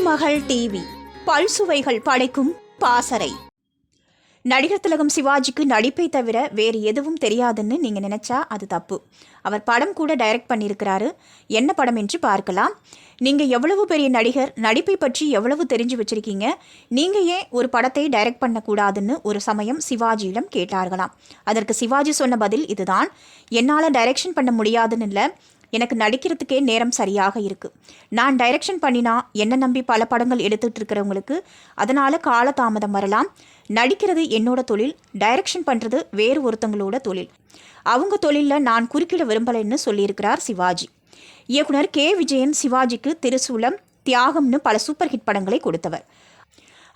திருமகள் TV பல்சுவைகள் படைக்கும் பாசறை. நடிகர் திலகம் சிவாஜிக்கு நடிப்பை தவிர வேறு எதுவும் தெரியாதுன்னு நீங்கள் நினச்சா அது தப்பு. அவர் படம் கூட டைரக்ட் பண்ணியிருக்கிறாரு. என்ன படம் என்று பார்க்கலாம். நீங்கள் எவ்வளவு பெரிய நடிகர், நடிப்பை பற்றி எவ்வளவு தெரிஞ்சு வச்சுருக்கீங்க, நீங்கள் ஏன் ஒரு படத்தை டைரக்ட் பண்ணக்கூடாதுன்னு ஒரு சமயம் சிவாஜியிடம் கேட்டார்களாம். அதற்கு சிவாஜி சொன்ன பதில் இதுதான்: என்னால் டைரக்ஷன் பண்ண முடியாதுன்னு இல்லை, எனக்கு நடிக்கிறதுக்கே நேரம் சரியாக இருக்குது. நான் டைரக்ஷன் பண்ணினா என்னை நம்பி பல படங்கள் எடுத்துகிட்டு இருக்கிறவங்களுக்கு அதனால் காலதாமதம் வரலாம். நடிக்கிறது என்னோட தொழில், டைரக்ஷன் பண்ணுறது வேறு ஒருத்தங்களோட தொழில். அவங்க தொழிலில் நான் குறுக்கிட விரும்பலைன்னு சொல்லியிருக்கிறார் சிவாஜி. இயக்குனர் கே. விஜயன் சிவாஜிக்கு திருசூலம், தியாகம்னு பல சூப்பர் ஹிட் படங்களை கொடுத்தவர்.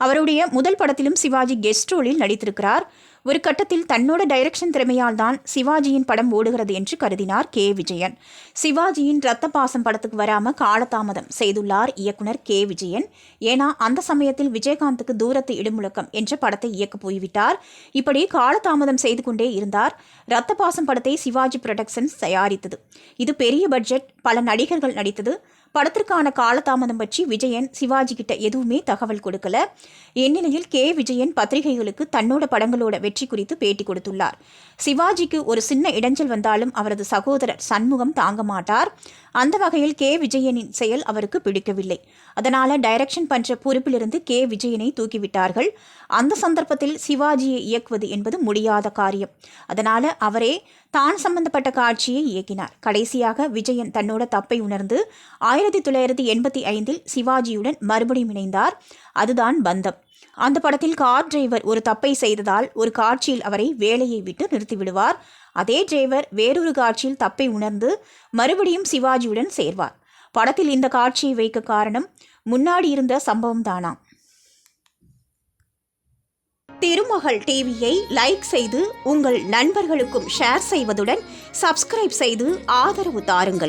அவருடைய முதல் படத்திலும் சிவாஜி கெஸ்ட் ரோலில் நடித்திருக்கிறார். ஒரு கட்டத்தில் தன்னோட டைரக்ஷன் திறமையால் தான் சிவாஜியின் படம் ஓடுகிறது என்று கருதினார் கே. விஜயன். சிவாஜியின் ரத்த பாசம் படத்துக்கு வராமல் காலதாமதம் செய்துள்ளார் இயக்குனர் கே. விஜயன். ஏன்னா அந்த சமயத்தில் விஜயகாந்துக்கு தூரத்து இடுமுழக்கம் என்ற படத்தை இயக்க போய்விட்டார். இப்படி காலதாமதம் செய்து கொண்டே இருந்தார். ரத்த பாசம் படத்தை சிவாஜி புரொடக்ஷன்ஸ் தயாரித்தது. இது பெரிய பட்ஜெட், பல நடிகர்கள் நடித்தது. படத்திற்கான காலதாமதம் பற்றி விஜயன் சிவாஜி கிட்ட எதுவுமே தகவல் கொடுக்கல. இந்நிலையில் கே. விஜயன் பத்திரிகைகளுக்கு தன்னோட படங்களோட வெற்றி குறித்து பேட்டி கொடுத்துள்ளார். சிவாஜிக்கு ஒரு சின்ன இடைஞ்சல் வந்தாலும் அவரது சகோதரர் சண்முகம் தாங்க மாட்டார். அந்த வகையில் கே. விஜயனின் செயல் அவருக்கு பிடிக்கவில்லை. அதனால டைரக்ஷன் பண்ற பொறுப்பிலிருந்து கே. விஜயனை தூக்கிவிட்டார்கள். அந்த சந்தர்ப்பத்தில் சிவாஜியை இயக்குவது என்பது முடியாத காரியம். அதனால அவரே தான் சம்பந்தப்பட்ட காட்சியை இயக்கினார். கடைசியாக விஜயன் தன்னோட தப்பை உணர்ந்து 1985 சிவாஜியுடன் மறுபடியும் இணைந்தார். அதுதான் பந்தம். அந்த படத்தில் கார் டிரைவர் ஒரு தப்பை செய்ததால் ஒரு காட்சியில் அவரை வேலையை விட்டு நிறுத்திவிடுவார். அதே டிரைவர் வேறொரு காட்சியில் தப்பை உணர்ந்து மறுபடியும் சிவாஜியுடன் சேர்வார். படத்தில் இந்த காட்சியை வைக்க காரணம் முன்னாடி இருந்த சம்பவம் தானாம். திருமகள் டிவியை லைக் செய்து உங்கள் நண்பர்களுக்கும் ஷேர் செய்வதுடன் சப்ஸ்கிரைப் செய்து ஆதரவு தாருங்கள்.